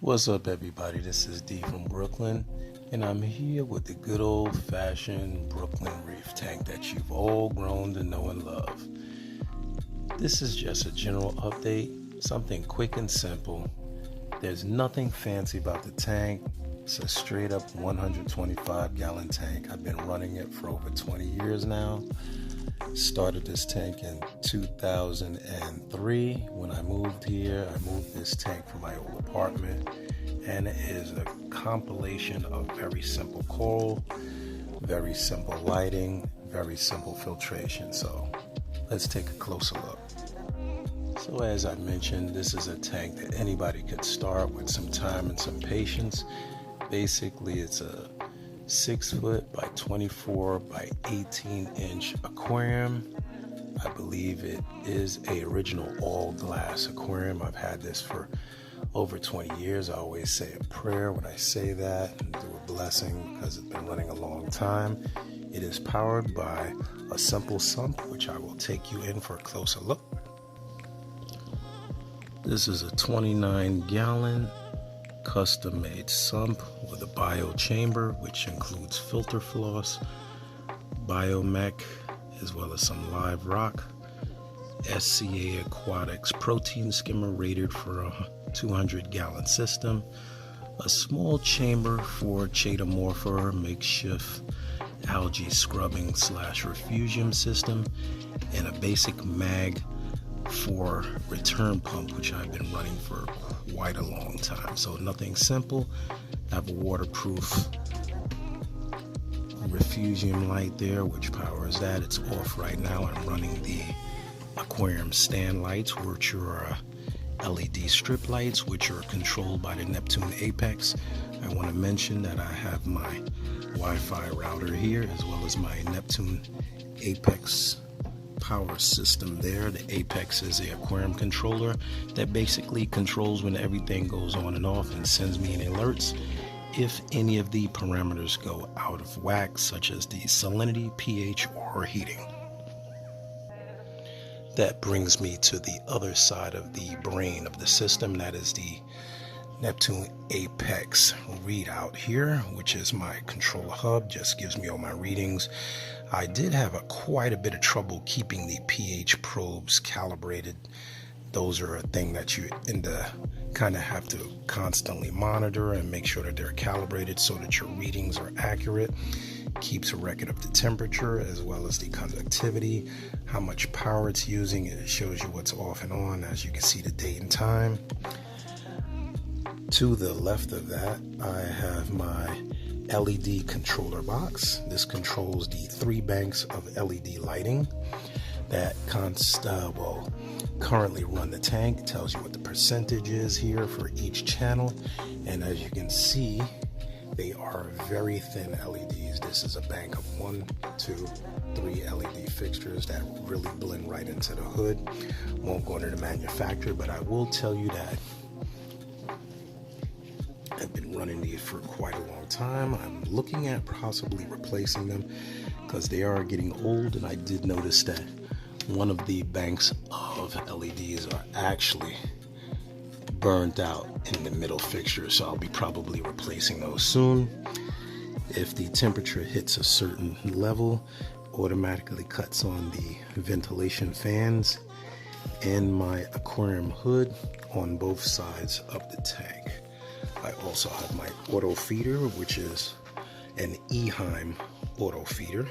What's up, everybody? This is D from Brooklyn, and I'm here with the good old fashioned Brooklyn Reef tank that you've all grown to know and love. This is just a general update, something quick and simple. There's nothing fancy about the tank. It's a straight up 125-gallon tank. I've been running it for over 20 years now. Started this tank in 2003 when I moved here. I moved this tank from my old apartment, and it is a compilation of very simple coral, very simple lighting, very simple filtration. So let's take a closer look. So as I mentioned, this is a tank that anybody could start with some time and some patience. Basically, it's a 6 foot by 24 by 18-inch aquarium. I believe it is a original all glass aquarium. I've had this for over 20 years. I always say a prayer when I say that and do a blessing because it's been running a long time. It is powered by a simple sump, which I will take you in for a closer look. This is a 29-gallon custom-made sump with a bio chamber, which includes filter floss, biomech, as well as some live rock, SCA Aquatics protein skimmer rated for a 200-gallon system, a small chamber for Chaetomorpha makeshift algae scrubbing / refugium system, and a basic mag for return pump, which I've been running for quite a long time. So nothing simple. I have a waterproof refugium light there, which powers that. It's off right now. I'm running the aquarium stand lights, which are LED strip lights, which are controlled by the Neptune Apex. I want to mention that I have my Wi-Fi router here, as well as my Neptune Apex power system there. The Apex is the aquarium controller that basically controls when everything goes on and off and sends me any alerts if any of the parameters go out of whack, such as the salinity, pH, or heating. That brings me to the other side of the brain of the system. That is the Neptune Apex readout here, which is my controller hub, just gives me all my readings. I did have quite a bit of trouble keeping the pH probes calibrated. Those are a thing that you kind of have to constantly monitor and make sure that they're calibrated so that your readings are accurate. Keeps a record of the temperature as well as the conductivity, how much power it's using. It shows you what's off and on, as you can see the date and time. To the left of that, I have my LED controller box. This controls the 3 banks of LED lighting that currently run the tank. It tells you what the percentage is here for each channel, and as you can see, they are very thin LEDs. This is a bank of 1, 2, 3 LED fixtures that really blend right into the hood. Won't go into the manufacturer, but I will tell you that I've been running these for quite a long time. I'm looking at possibly replacing them because they are getting old, and I did notice that one of the banks of LEDs are actually burned out in the middle fixture, so I'll be probably replacing those soon. If the temperature hits a certain level, automatically cuts on the ventilation fans and my aquarium hood on both sides of the tank. I also have my auto feeder, which is an Eheim auto feeder.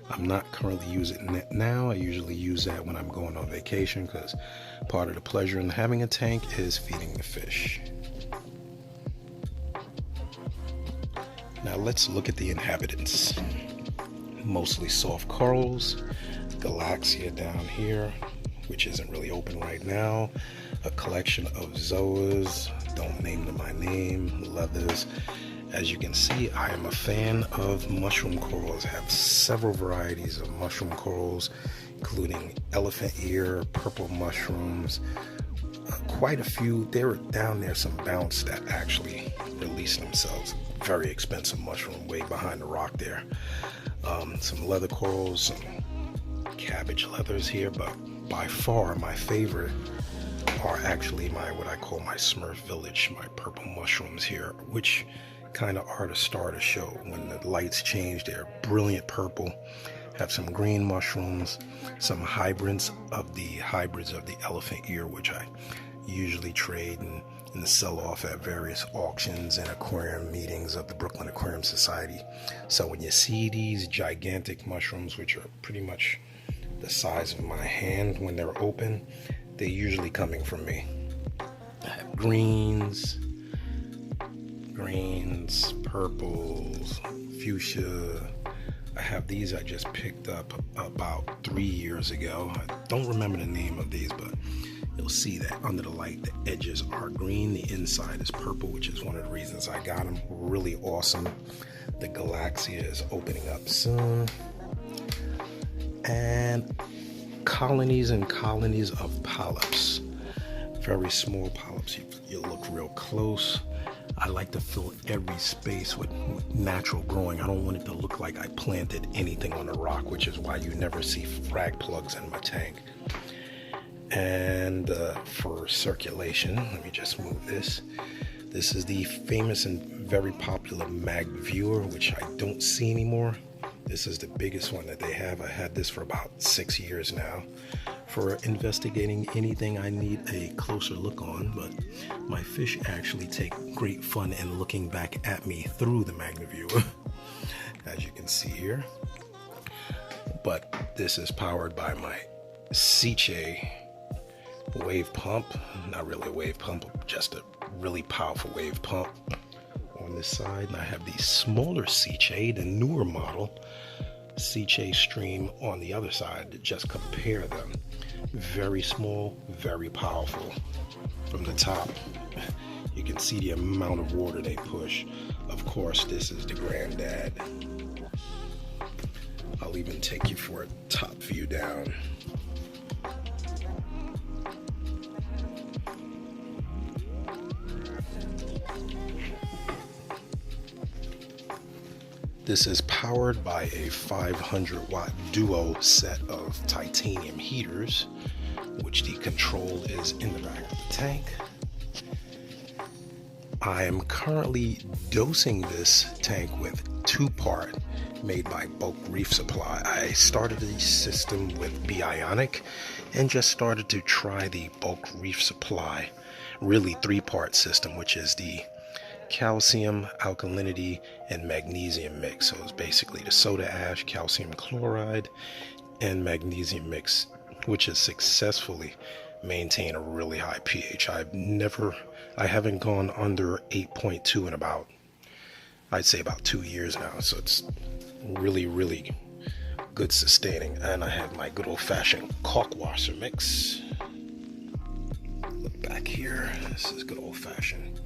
I'm not currently using it now. I usually use that when I'm going on vacation because part of the pleasure in having a tank is feeding the fish. Now let's look at the inhabitants. Mostly soft corals, Galaxia down here, which isn't really open right now, a collection of zoas, don't name them by name, leathers. As you can see, I am a fan of mushroom corals. I have several varieties of mushroom corals, including elephant ear, purple mushrooms, quite a few. There were down there some bounce that actually released themselves. Very expensive mushroom way behind the rock there. Some leather corals, some cabbage leathers here, but by far my favorite are actually what I call my Smurf Village, my purple mushrooms here, which kind of are the star of the show. When the lights change, they're brilliant purple. Have some green mushrooms, some hybrids of the elephant ear, which I usually trade and sell off at various auctions and aquarium meetings of the Brooklyn Aquarium Society. So when you see these gigantic mushrooms, which are pretty much the size of my hand when they're open, they're usually coming from me. I have greens, purples, fuchsia. I have these I just picked up about 3 years ago. I don't remember the name of these, but you'll see that under the light, the edges are green, the inside is purple, which is one of the reasons I got them. Really awesome. The Galaxia is opening up soon. And colonies and colonies of polyps. Very small polyps. You look real close. I like to fill every space with natural growing. I don't want it to look like I planted anything on a rock, which is why you never see frag plugs in my tank. And for circulation, let me just move this. This is the famous and very popular mag viewer, which I don't see anymore. This is the biggest one that they have. I had this for about 6 years now for investigating anything I need a closer look on, but my fish actually take great fun in looking back at me through the MagnaViewer, as you can see here. But this is powered by my Seche wave pump. Not really a wave pump, just a really powerful wave pump on this side. And I have the smaller Seche, the newer model Seche Stream on the other side to just compare them. Very small, very powerful. From the top, you can see the amount of water they push. Of course, this is the granddad. I'll even take you for a top view down. This is powered by a 500 watt duo set of titanium heaters, which the control is in the back of the tank. I am currently dosing this tank with 2-part made by Bulk Reef Supply. I started the system with Bionic and just started to try the Bulk Reef Supply really 3-part system, which is the calcium, alkalinity, and magnesium mix. So it's basically the soda ash, calcium chloride, and magnesium mix, which has successfully maintained a really high pH. I haven't gone under 8.2 in I'd say about 2 years now. So it's really, really good sustaining. And I have my good old-fashioned caulk washer mix. Look back here. This is good old-fashioned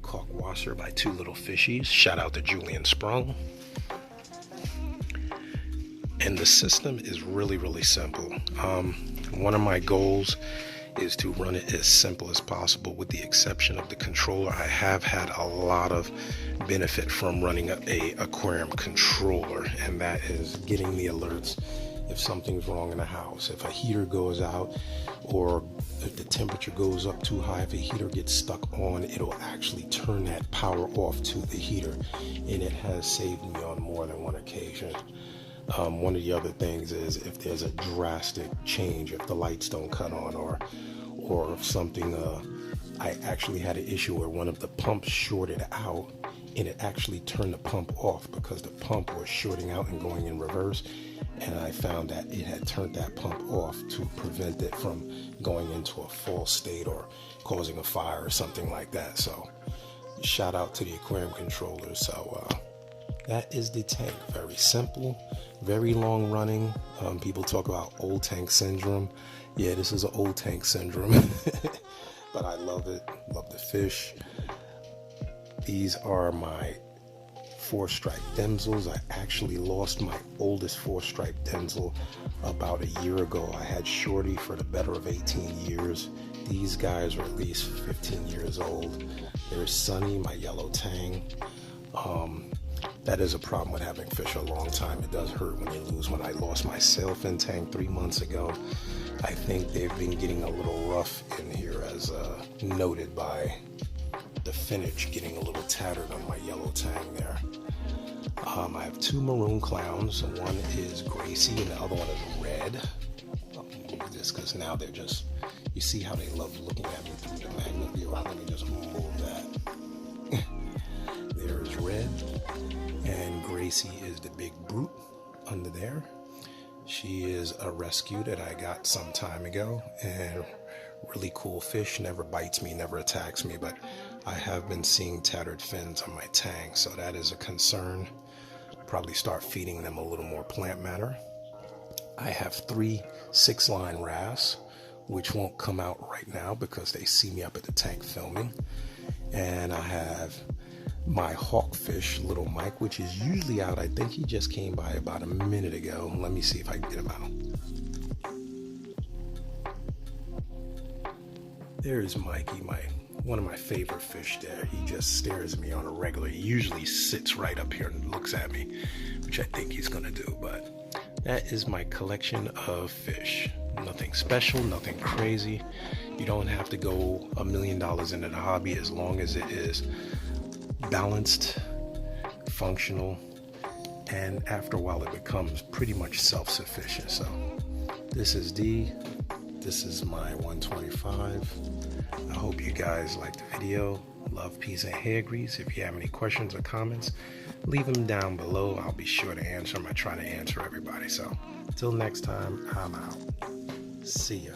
caulk washer by Two Little Fishies. Shout out to Julian Sprung. And the system is really, really simple. One of my goals is to run it as simple as possible, with the exception of the controller. I have had a lot of benefit from running a aquarium controller, and that is getting the alerts if something's wrong in the house. If a heater goes out, or if the temperature goes up too high, if a heater gets stuck on, it'll actually turn that power off to the heater, and it has saved me on more than one occasion. One of the other things is if there's a drastic change, if the lights don't cut on, or if something, I actually had an issue where one of the pumps shorted out, and it actually turned the pump off because the pump was shorting out and going in reverse, and I found that it had turned that pump off to prevent it from going into a false state or causing a fire or something like that. So shout out to the aquarium controller. So that is the tank. Very simple, very long running. People talk about old tank syndrome. Yeah, this is an old tank syndrome, but I love it. Love the fish. These are my 4-stripe Denzels. I actually lost my oldest 4-stripe Denzel about a year ago. I had Shorty for the better of 18 years. These guys are at least 15 years old. There's Sunny, my yellow tang. That is a problem with having fish a long time. It does hurt when you lose. When I lost my sailfin tank 3 months ago, I think they've been getting a little rough in here, as noted by the finish getting a little tattered on my yellow tang there. I have two maroon clowns. One is Gracie and the other one is red. I'll move this because now they're just, you see how they love looking at me through the magnet view. Let me just move that. There is red, and Gracie is the big brute under there. She is a rescue that I got some time ago, and really cool fish, never bites me, never attacks me, but I have been seeing tattered fins on my tang, so that is a concern. Probably start feeding them a little more plant matter. I have 3 6-line wrasse, which won't come out right now because they see me up at the tank filming. And I have my hawkfish, little Mike, which is usually out. I think he just came by about a minute ago. Let me see if I can get him out. There's Mikey, one of my favorite fish there. He just stares at me on a regular. He usually sits right up here and looks at me, which I think he's gonna do. But that is my collection of fish. Nothing special, nothing crazy. You don't have to go $1 million into the hobby as long as it is balanced, functional, and after a while it becomes pretty much self-sufficient. So this is D. This is my 125. I hope you guys liked the video. Love, peace, and hair grease. If you have any questions or comments, leave them down below. I'll be sure to answer them. I try to answer everybody. So until next time, I'm out. See ya.